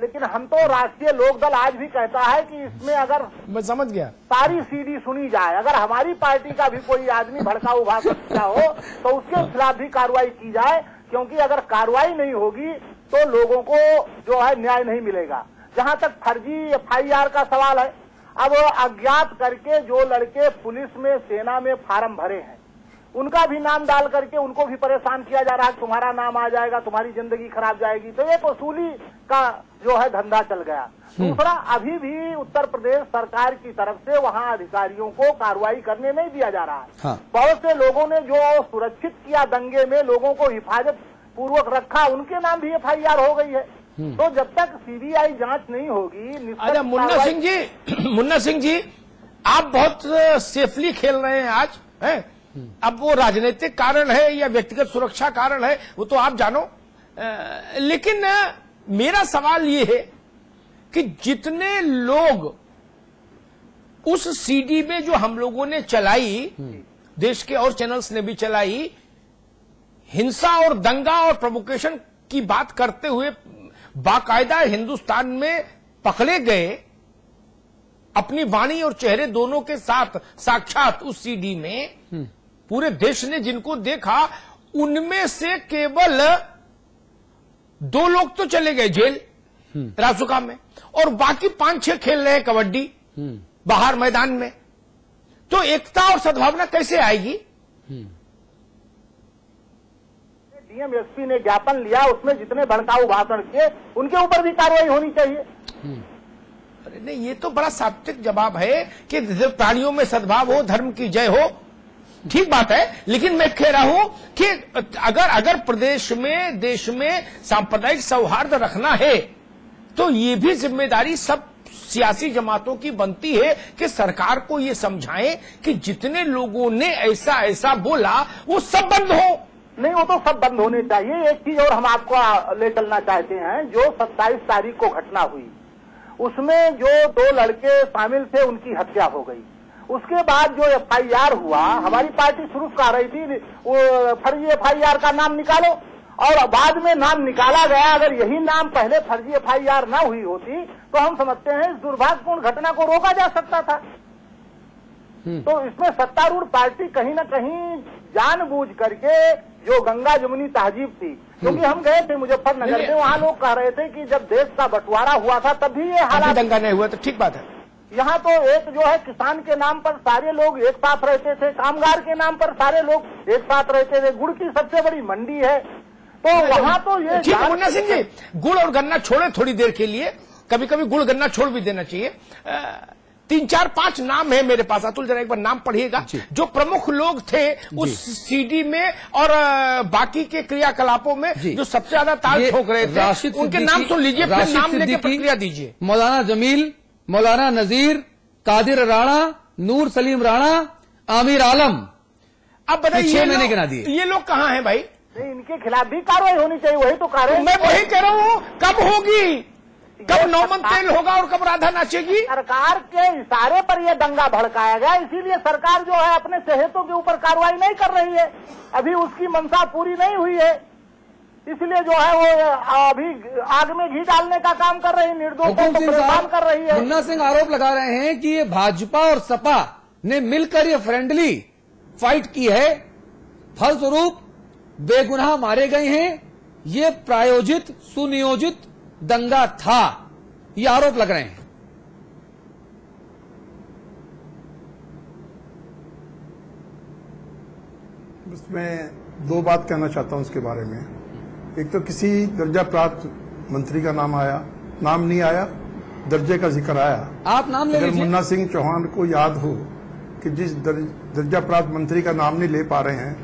लेकिन हम तो राष्ट्रीय लोकदल आज भी कहता है कि इसमें अगर मैं समझ गया सारी सीडी सुनी जाए, अगर हमारी पार्टी का भी कोई आदमी भड़काऊ भाषा हो तो उसके खिलाफ भी कार्रवाई की जाए, क्योंकि अगर कार्रवाई नहीं होगी तो लोगों को जो है न्याय नहीं मिलेगा। जहां तक फर्जी FIR का सवाल है, अब अज्ञात करके जो लड़के पुलिस में सेना में फार्म भरे हैं उनका भी नाम डाल करके उनको भी परेशान किया जा रहा है, तुम्हारा नाम आ जाएगा, तुम्हारी जिंदगी खराब जाएगी। तो एक वसूली का जो है धंधा चल गया। दूसरा, अभी भी उत्तर प्रदेश सरकार की तरफ से वहां अधिकारियों को कार्रवाई करने नहीं दिया जा रहा है। हाँ। बहुत से लोगों ने जो सुरक्षित किया दंगे में, लोगों को हिफाजत पूर्वक रखा, उनके नाम भी FIR हो गई है। तो जब तक CBI जांच नहीं होगी। अच्छा मुन्ना सिंह जी आप बहुत सेफली खेल रहे हैं आज, है? अब वो राजनीतिक कारण है या व्यक्तिगत सुरक्षा कारण है वो तो आप जानो, लेकिन मेरा सवाल ये है कि जितने लोग उस CD में जो हम लोगों ने चलाई, देश के और चैनल्स ने भी चलाई, हिंसा और दंगा और प्रोवोकेशन की बात करते हुए बाकायदा हिंदुस्तान में पकड़े गए, अपनी वाणी और चेहरे दोनों के साथ साक्षात उस CD में पूरे देश ने जिनको देखा, उनमें से केवल 2 लोग तो चले गए जेल रासुका में, और बाकी 5-6 खेल रहे हैं कबड्डी बाहर मैदान में। तो एकता और सद्भावना कैसे आएगी? DM SP ने ज्ञापन लिया, उसमें जितने भड़काऊ भाषण किए उनके ऊपर भी कार्रवाई होनी चाहिए। अरे नहीं, ये तो बड़ा सात्विक जवाब है कि प्राणियों में सद्भाव हो, धर्म की जय हो, ठीक बात है। लेकिन मैं कह रहा हूं कि अगर प्रदेश में, देश में सांप्रदायिक सौहार्द रखना है तो ये भी जिम्मेदारी सब सियासी जमातों की बनती है कि सरकार को ये समझाएं कि जितने लोगों ने ऐसा बोला वो सब बंद हो। नहीं, वो तो सब बंद होने चाहिए। एक चीज और हम आपको ले चलना चाहते हैं, जो 27 तारीख को घटना हुई उसमें जो 2 लड़के शामिल थे उनकी हत्या हो गई। उसके बाद जो FIR हुआ, हमारी पार्टी शुरू कर रही थी वो फर्जी FIR का नाम निकालो, और बाद में नाम निकाला गया। अगर यही नाम पहले फर्जी FIR ना हुई होती तो हम समझते हैं इस दुर्भाग्यपूर्ण घटना को रोका जा सकता था। तो इसमें सत्तारूढ़ पार्टी कहीं न कहीं जानबूझ करके, जो गंगा जमुनी तहजीब थी, क्योंकि हम गए थे मुजफ्फरनगर में, वहाँ लोग कह रहे थे कि जब देश का बंटवारा हुआ था तब भी ये हालात, दंगा नहीं हुआ तो ठीक बात है। यहाँ तो एक जो है किसान के नाम पर सारे लोग एक साथ रहते थे, कामगार के नाम पर सारे लोग एक साथ रहते थे, गुड़ की सबसे बड़ी मंडी है, तो वहाँ तो ये ठीक है। मुन्ना सिंह जी, गुड़ और गन्ना छोड़े थोड़ी देर के लिए, कभी कभी गुड़ गन्ना छोड़ भी देना चाहिए। 3-4-5 नाम है मेरे पास, अतुल जरा एक बार नाम पढ़िएगा जो प्रमुख लोग थे उस CD में और बाकी के क्रियाकलापों में जो सबसे ज्यादा ताल ठोक रहे थे, उनके नाम सुन लीजिए, फिर नाम लेके प्रक्रिया दीजिए। मौलाना जमील, मौलाना नजीर, कादिर राणा, नूर सलीम राणा, आमिर आलम। अब बताइए 6 महीने गिना दिए। ये लोग कहाँ हैं भाई? नहीं, इनके खिलाफ भी कार्रवाई होनी चाहिए, वही तो कार्रवाई। मैं वही कह रहा हूँ, कब होगी? कब नौमन तेल होगा और कब राधा नाचेगी? सरकार के इशारे पर यह दंगा भड़काया गया, इसीलिए सरकार जो है अपने चहेतों के ऊपर कार्रवाई नहीं कर रही है। अभी उसकी मंशा पूरी नहीं हुई है, इसलिए जो है वो अभी आग में घी डालने का काम कर रही है, निर्दोषों को परेशान कर रही है। मुन्ना सिंह आरोप लगा रहे हैं कि ये भाजपा और सपा ने मिलकर ये फ्रेंडली फाइट की है, फलस्वरूप बेगुनाह मारे गए हैं, ये प्रायोजित सुनियोजित दंगा था, ये आरोप लग रहे हैं। बस मैं 2 बात कहना चाहता हूं उसके बारे में। एक तो किसी दर्जा प्राप्त मंत्री का नाम आया, नाम नहीं आया, दर्जे का जिक्र आया। आप नाम ले लीजिए। अगर मुन्ना सिंह चौहान को याद हो कि जिस दर्जा प्राप्त मंत्री का नाम नहीं ले पा रहे हैं,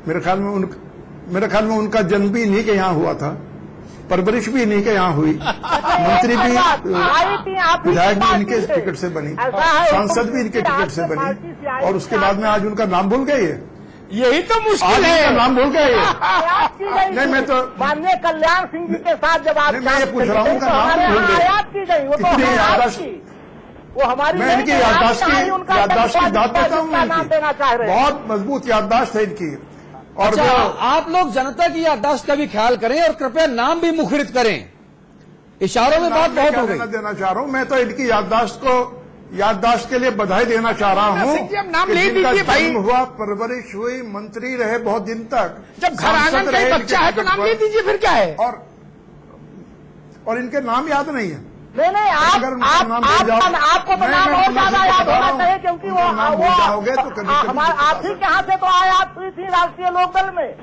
मेरे ख्याल में उनका जन्म भी इन्हीं के यहाँ हुआ था, परवरिश भी इन्हीं के यहाँ हुई, मंत्री भी, विधायक भी इनके टिकट से बनी, सांसद भी इनके टिकट से बनी, और उसके बाद में आज उनका नाम भूल गए। यही तो मुश्किल है, नाम भूल गए। नहीं, मैं तो माननीय कल्याण सिंह जी के साथ जब आप मैं ये पूछ रहा हूँ, उनका नाम भूल गए। याद की गई, वो तो हमारी, मैं इनकी याददाश्त की बात करता हूँ, बहुत मजबूत याददाश्त है इनकी। और अच्छा, आप लोग जनता की याददाश्त का भी ख्याल करें और कृपया नाम भी मुखरित करें। इशारों में बात बहुत हो गई। देना चाह रहा हूँ मैं तो इनकी याददाश्त के लिए बधाई देना चाह रहा हूँ। नाम ले दीजिए भाई। हुआ, परवरिश हुई, मंत्री रहे बहुत दिन तक, जब घर आंगन का ही बच्चा है तो नाम ले दीजिए, फिर क्या है। और इनके नाम याद नहीं है। नहीं आपको तो नाम और ज्यादा याद होना चाहिए, क्योंकि वो आप ही के हाथ से तो आयात हुई थी राष्ट्रीय लोकदल में।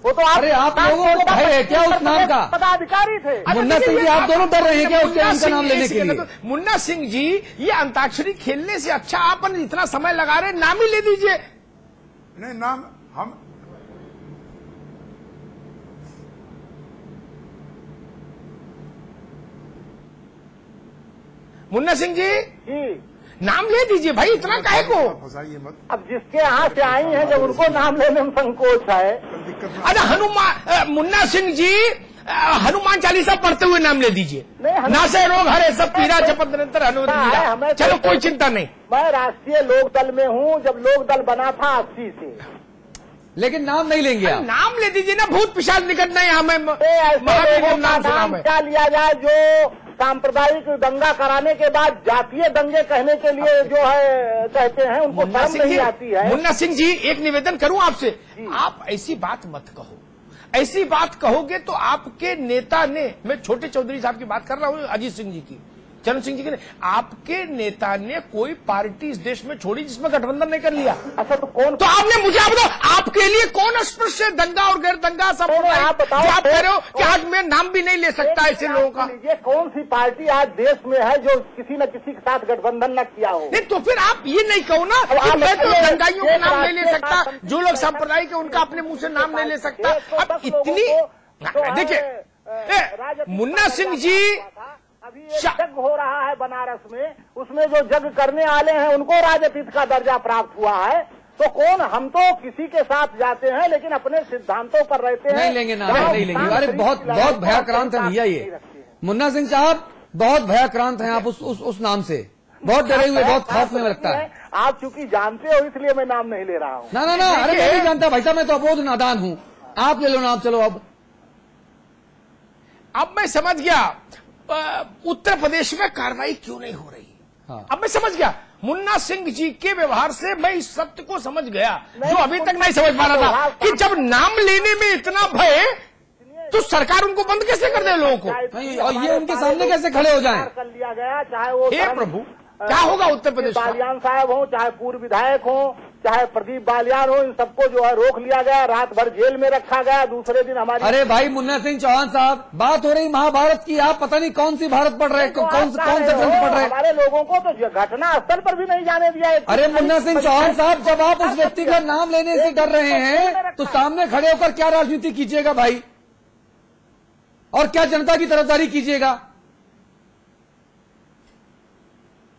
वो तो अरे आप लोगों को भय है क्या उस नाम का? पदाधिकारी थे। मुन्ना सिंह जी, आप दोनों डर रहे हैं क्या उसके नाम का नाम लेने के लिए? मुन्ना सिंह जी, ये अंताक्षरी खेलने से अच्छा आप इतना समय लगा रहे, नाम ही ले दीजिए। नहीं, नाम हम मुन्ना सिंह जी नाम ले दीजिए भाई, इतना काहे को फंसाइए मत। अब जिसके यहाँ से आई हैं, जब उनको नाम लेने में संकोच है। अरे हनुमान, मुन्ना सिंह जी हनुमान चालीसा पढ़ते हुए नाम ले दीजिए। नासे रोग हरे सब पीरा जपत निरंतर हनुमान। चलो कोई चिंता नहीं। मैं राष्ट्रीय लोकदल में हूँ, जब लोकदल बना था 80 से। लेकिन नाम नहीं लेंगे आप? नाम ले दीजिए ना, भूत पिशाच निकटना यहाँ में नाम क्या लिया जाए जो सांप्रदायिक दंगा कराने के बाद जातीय दंगे कहने के लिए जो है कहते हैं, उनको शर्म नहीं आती है। मुन्ना सिंह जी, एक निवेदन करूं आपसे, आप ऐसी बात मत कहो। ऐसी बात कहोगे तो आपके नेता ने, मैं छोटे चौधरी साहब की बात कर रहा हूं, अजीत सिंह जी की, चरण सिंह जी की, आपके नेता ने कोई पार्टी इस देश में छोड़ी जिसमें गठबंधन नहीं कर लिया। अच्छा तो कौन? तो आपने मुझे आप बताओ, आपके लिए कौन स्पृश्य है दंगा और गैर दंगा सब? आप कह रहे हो कि आज मैं नाम भी नहीं ले सकता ऐसे लोगों का। ये कौन सी पार्टी आज देश में है जो किसी न किसी के साथ गठबंधन न किया हो? नहीं तो फिर आप ये नहीं कहो ना कि मैं तो दंगाइयों का नाम नहीं ले सकता, जो लोग सांप्रदायिक है उनका अपने मुंह से नाम नहीं ले सकता। अब इतनी देखिए मुन्ना सिंह जी, अभी एक जग हो रहा है बनारस में, उसमें जो जग करने वाले हैं उनको राजनीति का दर्जा प्राप्त हुआ है। तो कौन? हम तो किसी के साथ जाते हैं लेकिन अपने सिद्धांतों पर रहते हैं। नहीं लेंगे नाम, नहीं लेंगे। अरे बहुत भयाक्रांत है भैया ये। मुन्ना सिंह साहब बहुत भयाक्रांत हैं आप उस नाम से, बहुत डरे हुए, बहुत खौफ में लगता है। आप चूंकि जानते हो इसलिए मैं नाम नहीं ले रहा हूँ। ना, अरे मैं नहीं जानता भाई साहब, मैं तो अबोध नादान हूँ। आप ले लो नाम। चलो अब मैं समझ गया उत्तर प्रदेश में कार्रवाई क्यों नहीं हो रही। हाँ। अब मैं समझ गया मुन्ना सिंह जी के व्यवहार से, मैं इस सत्य को समझ गया जो अभी तक नहीं समझ पा रहा था कि जब नाम लेने में इतना भय तो सरकार उनको बंद कैसे कर दे लोगों को, और ये उनके सामने कैसे खड़े हो जाएं? कर लिया गया, चाहे वो हे प्रभु क्या होगा उत्तर प्रदेश। बालियान साहब हो, चाहे पूर्व विधायक हो, चाहे प्रदीप बालियान हो, इन सबको जो है रोक लिया गया, रात भर जेल में रखा गया, दूसरे दिन हमारी। अरे भाई मुन्ना सिंह चौहान साहब, बात हो रही महाभारत की, आप पता नहीं कौन सी भारत पढ़ रहे, कौन से ग्रंथ पढ़ रहे। हमारे लोगों को तो घटना स्थल पर भी नहीं जाने दिया। अरे मुन्ना सिंह चौहान साहब, जब आप उस व्यक्ति का नाम लेने से डर रहे हैं तो सामने खड़े होकर क्या राजनीति कीजिएगा भाई, और क्या जनता की तरफदारी कीजिएगा?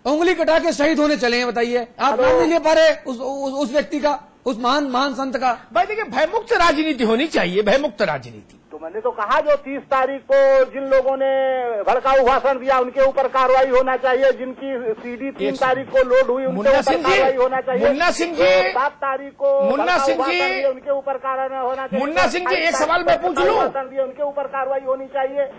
उंगली कटा के शहीद होने चले हैं, बताइए। आप नाम नहीं ले पा रहे उस व्यक्ति का, उस महान संत का। भाई देखिए, भयमुक्त राजनीति होनी चाहिए, भयमुक्त राजनीति। तो मैंने तो कहा जो 30 तारीख को जिन लोगों ने भड़काऊ भाषण दिया उनके ऊपर कार्रवाई होना चाहिए, जिनकी सीडी 3 तारीख को लोड हुई उनके ऊपर कार्रवाई होना चाहिए। मुन्ना सिंह जी 7 तारीख को मुन्ना सिंह जी उनके ऊपर कार्रवाई होना चाहिए। मुन्ना सिंह जी एक सवाल मैं पूछ लूं, उनके ऊपर कार्रवाई होनी चाहिए।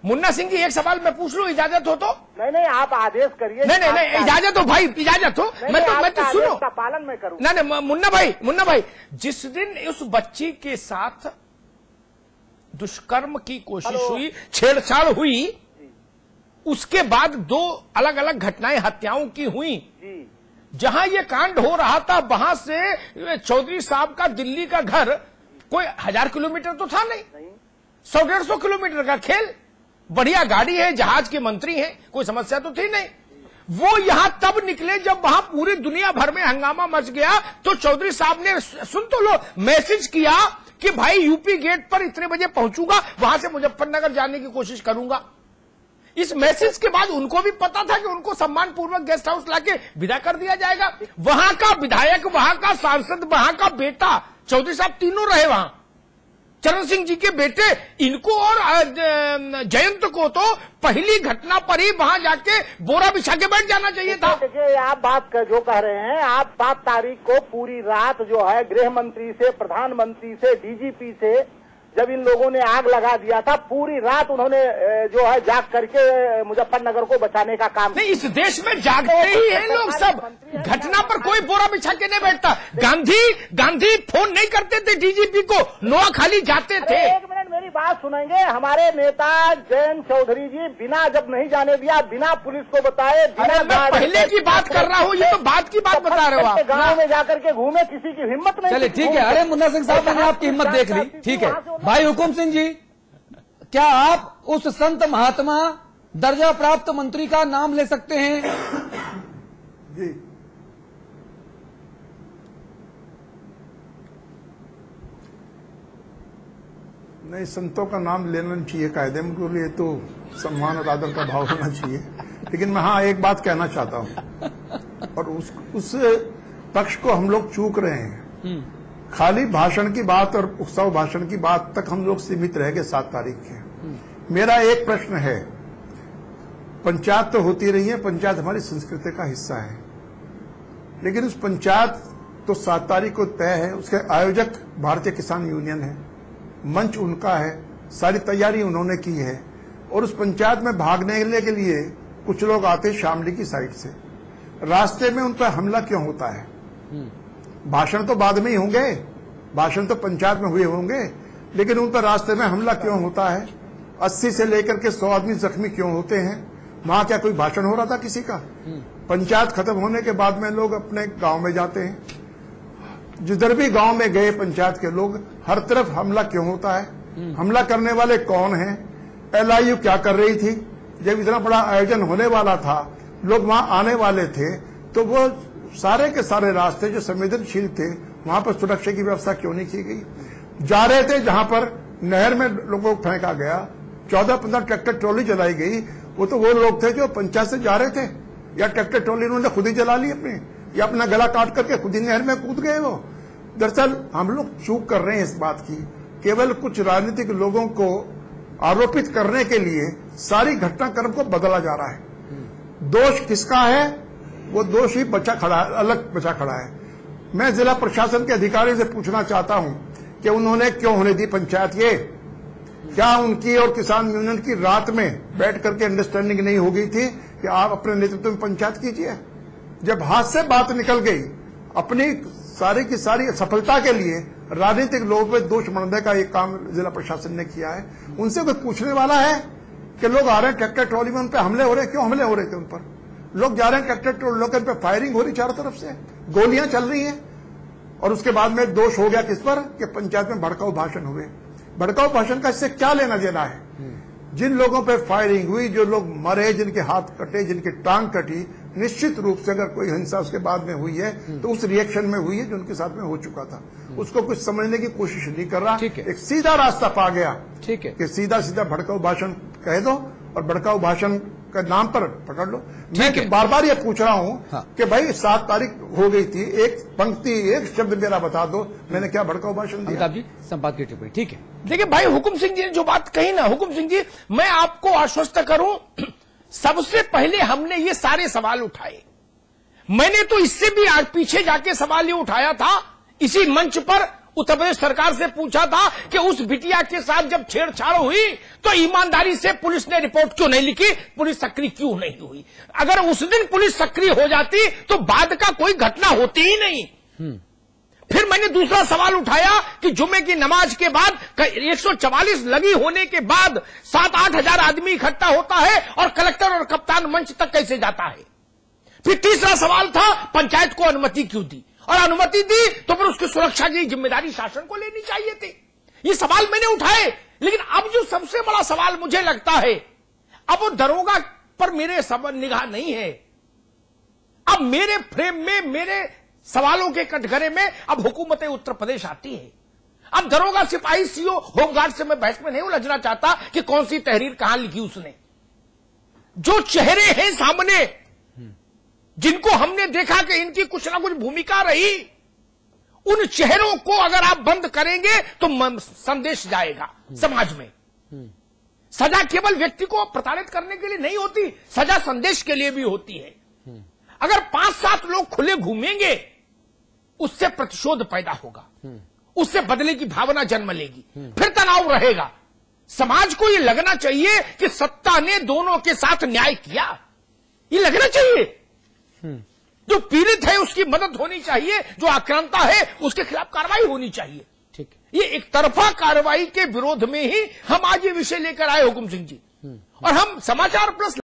मुन्ना सिंह जी एक सवाल मैं पूछ लूं, इजाजत हो तो? नहीं आप आदेश करिए। नहीं इजाजत हो भाई, इजाजत हो। मैं तो सुनो, का पालन मैं करूँ। नहीं मुन्ना भाई, जिस दिन उस बच्ची के साथ दुष्कर्म की कोशिश हुई, छेड़छाड़ हुई, उसके बाद 2 अलग अलग घटनाएं हत्याओं की हुई। जहां ये कांड हो रहा था वहां से चौधरी साहब का दिल्ली का घर कोई 1000 किलोमीटर तो था नहीं, 100-150 किलोमीटर का खेल। बढ़िया गाड़ी है, जहाज के मंत्री हैं, कोई समस्या तो थी नहीं। वो यहां तब निकले जब वहां पूरी दुनिया भर में हंगामा मच गया, तो चौधरी साहब ने, सुन तो लो, मैसेज किया कि भाई यूपी गेट पर इतने बजे पहुंचूंगा, वहां से मुजफ्फरनगर जाने की कोशिश करूंगा। इस मैसेज के बाद उनको भी पता था कि उनको सम्मानपूर्वक गेस्ट हाउस लाके विदा कर दिया जाएगा। वहां का विधायक, वहां का सांसद, वहां का बेटा, चौधरी साहब तीनों रहे वहां, चरण सिंह जी के बेटे, इनको और जयंत को तो पहली घटना पर ही वहां जाके बोरा बिछा के बैठ जाना चाहिए था। देखिए आप बात जो कह रहे हैं, आप 7 तारीख को पूरी रात जो है गृह मंत्री से, प्रधानमंत्री से, डीजीपी से जब इन लोगों ने आग लगा दिया था, पूरी रात उन्होंने जो है जाग करके मुजफ्फरनगर को बचाने का काम। नहीं, इस देश में जागते ही हैं लोग सब, घटना पर कोई बोरा बिछा के नहीं बैठता। गांधी फोन नहीं करते थे डीजीपी को, नोआ खाली जाते थे। एक मिनट मेरी बात सुनेंगे। हमारे नेता जयंत चौधरी जी बिना जब नहीं जाने दिया, बिना पुलिस को बताए, बिना मैं पहले की बात कर रहा हूँ, ये तो बात की बात बता रहे हो आप। गाँव में जाकर के घूमे, किसी की हिम्मत नहीं। चलिए ठीक है। अरे मुन्ना सिंह साहब, मैंने आपकी हिम्मत देख ली, ठीक है। भाई हुकुम सिंह जी, क्या आप उस संत महात्मा दर्जा प्राप्त मंत्री का नाम ले सकते हैं? जी, नहीं, संतों का नाम लेना नहीं चाहिए, कायदे में के लिए तो सम्मान और आदर का भाव होना चाहिए। लेकिन मैं हाँ एक बात कहना चाहता हूं, और उस पक्ष को हम लोग चूक रहे हैं। खाली भाषण की बात और उत्सव भाषण की बात तक हम लोग सीमित रह गए 7 तारीख के। मेरा एक प्रश्न है, पंचायत तो होती रही है, पंचायत हमारी संस्कृति का हिस्सा है, लेकिन उस पंचायत तो 7 तारीख को तय है, उसके आयोजक भारतीय किसान यूनियन है, मंच उनका है, सारी तैयारी उन्होंने की है, और उस पंचायत में भागने के लिए कुछ लोग आते शामली की साइड से। रास्ते में उन पर हमला क्यों होता है? भाषण तो बाद में ही होंगे, भाषण तो पंचायत में हुए होंगे, लेकिन उन पर रास्ते में हमला क्यों होता है? 80 से लेकर के 100 आदमी जख्मी क्यों होते हैं? वहां क्या कोई भाषण हो रहा था किसी का? पंचायत खत्म होने के बाद में लोग अपने गांव में जाते हैं। जिधर भी गांव में गए पंचायत के लोग, हर तरफ हमला क्यों होता है? हमला करने वाले कौन हैं? LIU क्या कर रही थी? जब इतना बड़ा आयोजन होने वाला था, लोग वहां आने वाले थे, तो वो सारे के सारे रास्ते जो संवेदनशील थे, वहां पर सुरक्षा की व्यवस्था क्यों नहीं की गई? जा रहे थे जहां पर नहर में लोगों को फेंका गया, 14-15 ट्रैक्टर ट्रॉली जलाई गई, वो तो वो लोग थे जो पंचायत से जा रहे थे, या ट्रैक्टर ट्रॉली उन्होंने खुद ही जला ली अपनी, या अपना गला काट करके खुद ही नहर में कूद गए वो। दरअसल हम लोग चूक कर रहे हैं इस बात की, केवल कुछ राजनीतिक लोगों को आरोपित करने के लिए सारी घटनाक्रम को बदला जा रहा है। दोष किसका है? वो दोष ही बचा खड़ा है, अलग बचा खड़ा है। मैं जिला प्रशासन के अधिकारी से पूछना चाहता हूं कि उन्होंने क्यों होने दी पंचायत ये? क्या उनकी और किसान यूनियन की रात में बैठ करके अंडरस्टैंडिंग नहीं हो गई थी कि आप अपने नेतृत्व में पंचायत कीजिए? जब हाथ से बात निकल गई, अपनी सारी की सारी सफलता के लिए राजनीतिक लोगों पर दोष मढ़ने का एक काम जिला प्रशासन ने किया है। उनसे कोई पूछने वाला है कि लोग आ रहे हैं ट्रैक्टर ट्रॉली में, उन पर हमले हो रहे हैं? क्यों हमले हो रहे थे उन पर? लोग जा रहे हैं ट्रैक्टर ट्रॉली, लोग पे फायरिंग हो रही चारों तरफ से, गोलियां चल रही हैं, और उसके बाद में दोष हो गया किस पर? कि पंचायत में भड़काऊ भाषण हुए। भड़काऊ भाषण का इससे क्या लेना देना है? जिन लोगों पे फायरिंग हुई, जो लोग मरे, जिनके हाथ कटे, जिनकी टांग कटी, निश्चित रूप से अगर कोई हिंसा उसके बाद में हुई है तो उस रिएक्शन में हुई है जो उनके साथ में हो चुका था। उसको कुछ समझने की कोशिश नहीं कर रहा, एक सीधा रास्ता पा गया, ठीक है, कि सीधा सीधा भड़काऊ भाषण कह दो और भड़काऊ भाषण का नाम पर पकड़ लो। मैं बार बार ये पूछ रहा हूँ कि भाई 7 तारीख हो गई थी, एक पंक्ति, एक शब्द मेरा बता दो, मैंने क्या भड़काऊ भाषण दिया? जी, संपादकीय टिप्पणी, ठीक है। देखिए भाई, हुकुम सिंह जी ने जो बात कही ना, हुकुम सिंह जी, मैं आपको आश्वस्त करूं, सबसे पहले हमने ये सारे सवाल उठाए। मैंने तो इससे भी आज पीछे जाके सवाल ये उठाया था, इसी मंच पर उत्तर प्रदेश सरकार से पूछा था कि उस बिटिया के साथ जब छेड़छाड़ हुई तो ईमानदारी से पुलिस ने रिपोर्ट क्यों नहीं लिखी, पुलिस सक्रिय क्यों नहीं हुई? अगर उस दिन पुलिस सक्रिय हो जाती तो बाद का कोई घटना होती ही नहीं। फिर मैंने दूसरा सवाल उठाया कि जुमे की नमाज के बाद 144 लगी होने के बाद 7-8 हजार आदमी इकट्ठा होता है और कलेक्टर और कप्तान मंच तक कैसे जाता है? फिर तीसरा सवाल था, पंचायत को अनुमति क्यों दी, और अनुमति दी तो फिर उसकी सुरक्षा की जिम्मेदारी शासन को लेनी चाहिए थी। ये सवाल मैंने उठाए, लेकिन अब जो सबसे बड़ा सवाल मुझे लगता है, अब वो दरोगा पर मेरे निगाह नहीं है। अब मेरे फ्रेम में, मेरे सवालों के कटघरे में अब हुकूमत उत्तर प्रदेश आती है। अब दरोगा, सिपाही, सीओ, होमगार्ड से मैं बहस में नहीं उलझना चाहता कि कौन सी तहरीर कहां लिखी उसने। जो चेहरे हैं सामने, जिनको हमने देखा कि इनकी कुछ ना कुछ भूमिका रही, उन चेहरों को अगर आप बंद करेंगे तो संदेश जाएगा समाज में। सजा केवल व्यक्ति को प्रताड़ित करने के लिए नहीं होती, सजा संदेश के लिए भी होती है। अगर 5-7 लोग खुले घूमेंगे, उससे प्रतिशोध पैदा होगा, उससे बदले की भावना जन्म लेगी, फिर तनाव रहेगा। समाज को यह लगना चाहिए कि सत्ता ने दोनों के साथ न्याय किया, ये लगना चाहिए। जो पीड़ित है उसकी मदद होनी चाहिए, जो आक्रांता है उसके खिलाफ कार्रवाई होनी चाहिए। ठीक है, ये एक तरफा कार्रवाई के विरोध में ही हम आज ये विषय लेकर आए हुकुम सिंह जी। और हम समाचार प्लस